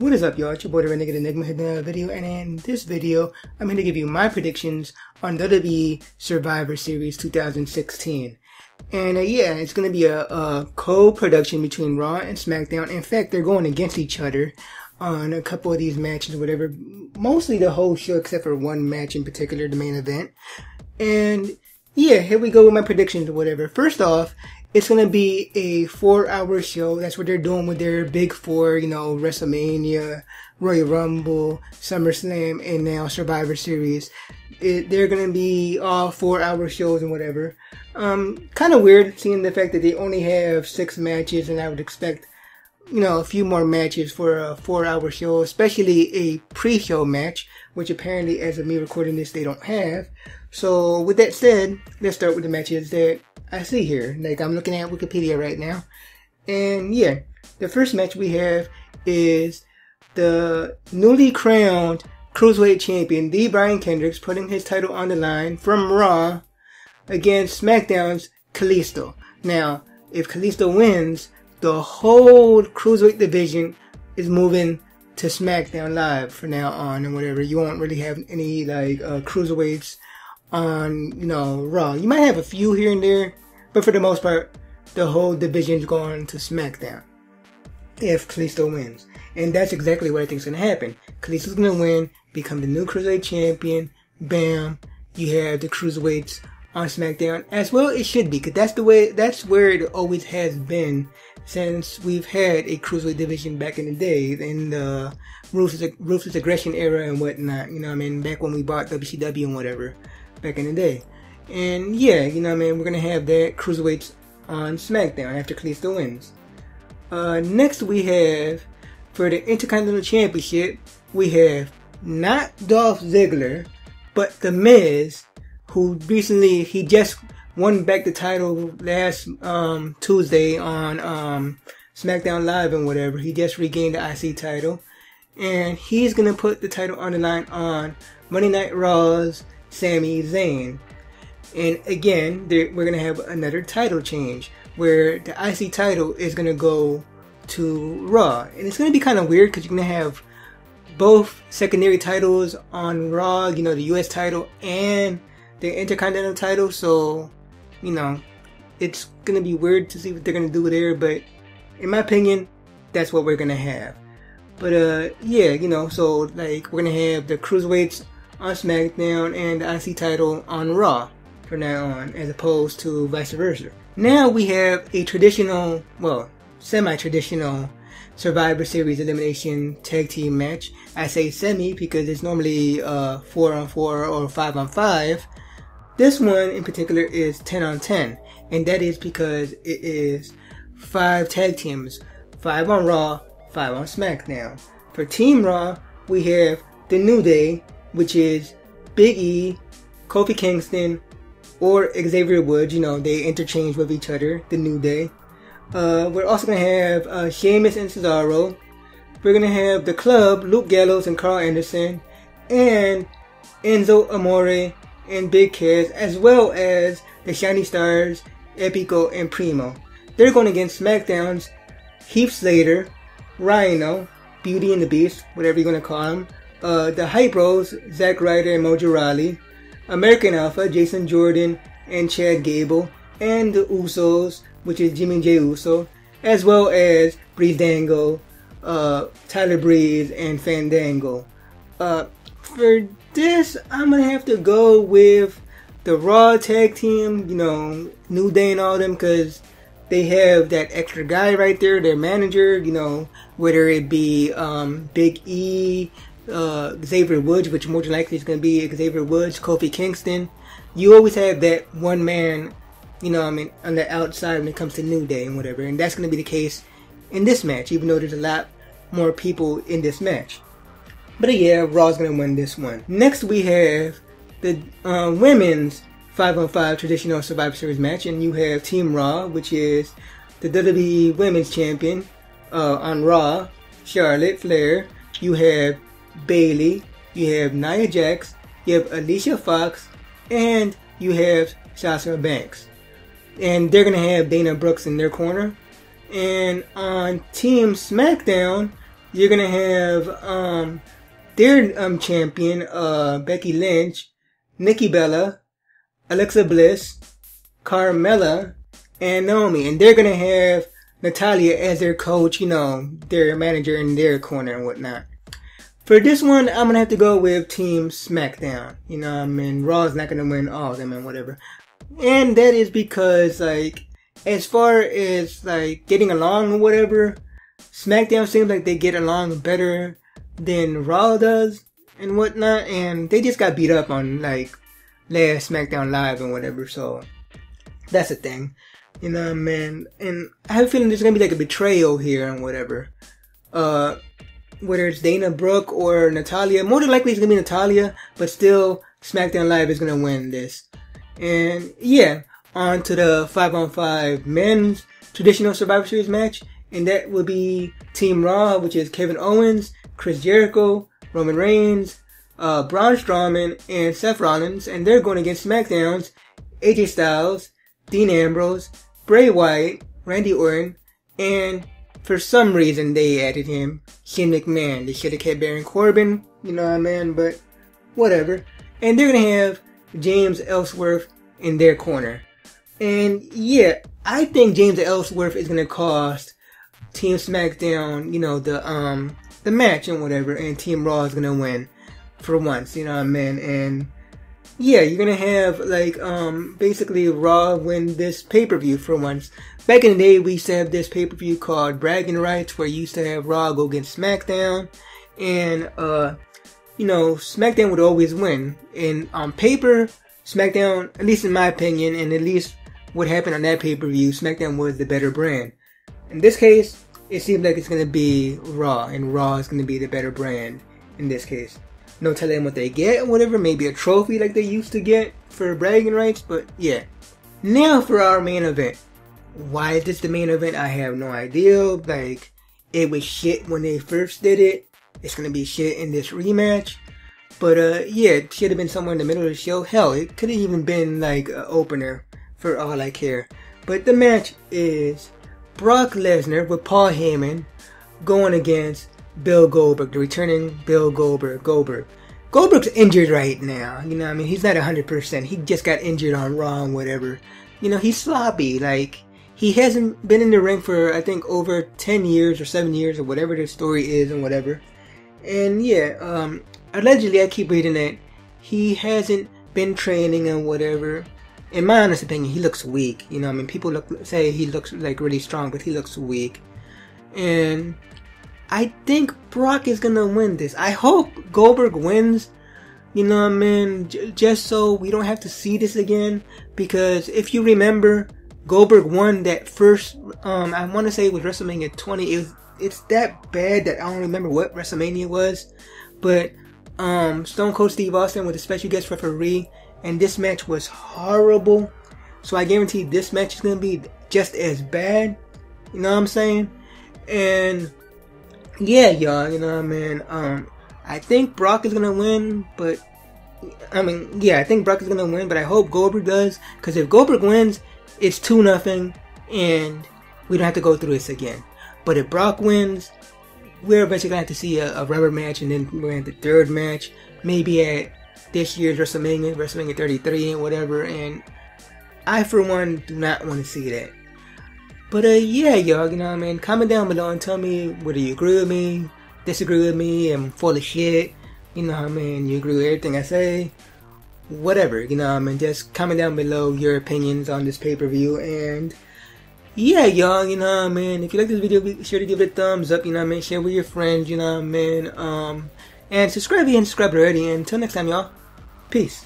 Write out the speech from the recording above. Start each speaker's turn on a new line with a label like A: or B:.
A: What is up, y'all? It's your boy the Renegade Enigma here in another video, and in this video I'm going to give you my predictions on WWE Survivor Series 2016. And yeah, it's going to be a co-production between Raw and SmackDown. In fact, they're going against each other on a couple of these matches or whatever. Mostly the whole show except for one match in particular, the main event. And yeah, here we go with my predictions or whatever. First off, it's going to be a 4-hour show. That's what they're doing with their big four, you know, WrestleMania, Royal Rumble, SummerSlam, and now Survivor Series. They're going to be all 4-hour shows and whatever. Kind of weird seeing the fact that they only have 6 matches, and I would expect, you know, a few more matches for a 4-hour show, especially a pre-show match, which apparently, as of me recording this, they don't have. So, with that said, let's start with the matches that I see here. Like, I'm looking at Wikipedia right now. And yeah, the first match we have is the newly crowned Cruiserweight Champion, the Brian Kendricks, putting his title on the line from Raw against SmackDown's Kalisto. Now, if Kalisto wins, the whole Cruiserweight division is moving to SmackDown Live from now on and whatever. You won't really have any, like, Cruiserweights on, you know, Raw. You might have a few here and there, but for the most part, the whole division's going to SmackDown if Kalisto wins. And that's exactly what I think is going to happen. Kalisto's going to win, become the new Cruiserweight Champion, bam, you have the Cruiserweights on SmackDown, as well it should be, because that's where it always has been since we've had a Cruiserweight division back in the day, in the Ruthless Aggression era and whatnot, you know what I mean, back when we bought WCW and whatever, back in the day. And yeah, you know what I mean, we're going to have that Cruiserweights on SmackDown after Kalisto wins. Next we have, for the Intercontinental Championship, we have not Dolph Ziggler, but The Miz, who recently, he just won back the title last Tuesday on SmackDown Live and whatever. He just regained the IC title. And he's going to put the title on the line on Monday Night Raw's Sami Zayn. And again, we're going to have another title change where the IC title is going to go to Raw. And it's going to be kind of weird because you're going to have both secondary titles on Raw, you know, the US title and the Intercontinental title. So, you know, it's going to be weird to see what they're going to do there. But in my opinion, that's what we're going to have. But yeah, you know, so like we're going to have the Cruiserweights on SmackDown and the IC title on Raw from now on, as opposed to vice versa. Now we have a traditional, well, semi-traditional Survivor Series elimination tag team match. I say semi because it's normally 4-on-4 or 5-on-5. This one in particular is 10-on-10, and that is because it is 5 tag teams, 5 on Raw, 5 on SmackDown. For Team Raw, we have The New Day, which is Big E, Kofi Kingston, or Xavier Woods. You know, they interchange with each other, The New Day. We're also going to have Sheamus and Cesaro. We're going to have The Club, Luke Gallows and Carl Anderson, and Enzo Amore and Big Cass, as well as the Shiny Stars, Epico and Primo. They're going against SmackDown's Heath Slater, Rhino, Beauty and the Beast, whatever you're going to call him, the Hype Bros, Zack Ryder and Mojo Rawley, American Alpha, Jason Jordan and Chad Gable, and the Usos, which is Jimmy J. Uso, as well as Breezango, Tyler Breeze, and Fandango. For this, I'm gonna have to go with the Raw tag team, you know, New Day and all them, because they have that extra guy right there, their manager, you know, whether it be Big E, Xavier Woods, which more than likely is going to be Xavier Woods, Kofi Kingston. You always have that one man, you know, I mean, on the outside when it comes to New Day and whatever, and that's going to be the case in this match, even though there's a lot more people in this match. But yeah, Raw's going to win this one. Next we have the women's 5-on-5 traditional Survivor Series match, and you have Team Raw, which is the WWE Women's Champion on Raw, Charlotte Flair. You have Bayley, you have Nia Jax, you have Alicia Fox, and you have Sasha Banks. And they're going to have Dana Brooks in their corner. And on Team SmackDown, you're gonna have their champion, Becky Lynch, Nikki Bella, Alexa Bliss, Carmella, and Naomi. And they're gonna have Natalya as their coach, you know, their manager in their corner and whatnot. For this one, I'm gonna have to go with Team SmackDown. You know, I mean, Raw's not gonna win all of them and whatever. And that is because, like, as far as, like, getting along or whatever, SmackDown seems like they get along better than Raw does and whatnot. And they just got beat up on, like, last SmackDown Live and whatever. So, that's the thing. You know what I mean? And I have a feeling there's gonna be, like, a betrayal here and whatever. Whether it's Dana Brooke or Natalya. More than likely it's gonna be Natalya, but still, SmackDown Live is gonna win this. And yeah, on to the 5-on-5 men's traditional Survivor Series match. And that will be Team Raw, which is Kevin Owens, Chris Jericho, Roman Reigns, Braun Strowman, and Seth Rollins. And they're going against SmackDown's AJ Styles, Dean Ambrose, Bray Wyatt, Randy Orton, and for some reason they added him, Shane McMahon. They should have kept Baron Corbin, you know what I mean, but whatever. And they're going to have James Ellsworth in their corner. And yeah, I think James Ellsworth is going to cost Team SmackDown, you know, the match and whatever, and Team Raw is going to win for once, you know what I mean. And yeah, you're going to have, like, basically Raw win this pay-per-view for once. Back in the day, we used to have this pay-per-view called Bragging Rights, where you used to have Raw go against SmackDown. And, you know, SmackDown would always win. And on paper, SmackDown, at least in my opinion, and at least what happened on that pay-per-view, SmackDown was the better brand. In this case, it seems like it's going to be Raw, and Raw is going to be the better brand in this case. No telling what they get or whatever, maybe a trophy like they used to get for bragging rights, but yeah. Now for our main event. Why is this the main event? I have no idea. Like, it was shit when they first did it. It's gonna be shit in this rematch. But yeah, it should have been somewhere in the middle of the show. Hell, it could have even been like an opener for all I care. But the match is Brock Lesnar with Paul Heyman going against Bill Goldberg, the returning Bill Goldberg. Goldberg's injured right now, you know what I mean? He's not 100%. He just got injured on Raw and whatever. You know, he's sloppy. Like, he hasn't been in the ring for, I think, over 10 years or 7 years or whatever the story is and whatever. And yeah, allegedly, I keep reading that he hasn't been training and whatever. In my honest opinion, he looks weak. You know what I mean? People say he looks like really strong, but he looks weak. And I think Brock is gonna win this. I hope Goldberg wins, you know what I mean, just so we don't have to see this again. Because if you remember, Goldberg won that first, I want to say it was WrestleMania 20. It's that bad that I don't remember what WrestleMania was. But Stone Cold Steve Austin was a special guest referee, and this match was horrible. So I guarantee this match is gonna be just as bad. You know what I'm saying? And yeah, y'all, you know what I mean? I think Brock is gonna win, but I mean, yeah, I think Brock is gonna win, but I hope Goldberg does, because if Goldberg wins, it's 2-0, and we don't have to go through this again. But if Brock wins, we're eventually gonna have to see a rubber match, and then we're gonna have the third match, maybe at this year's WrestleMania 33 and whatever. And I, for one, do not want to see that. But yeah, y'all, you know what I mean? Comment down below and tell me whether you agree with me, disagree with me, I'm full of shit. You know what I mean? You agree with everything I say? Whatever, you know what I mean? Just comment down below your opinions on this pay-per-view. And yeah, y'all, you know what I mean? If you like this video, be sure to give it a thumbs up, you know what I mean? Share with your friends, you know what I mean? And subscribe if you haven't subscribed already. And until next time, y'all, peace.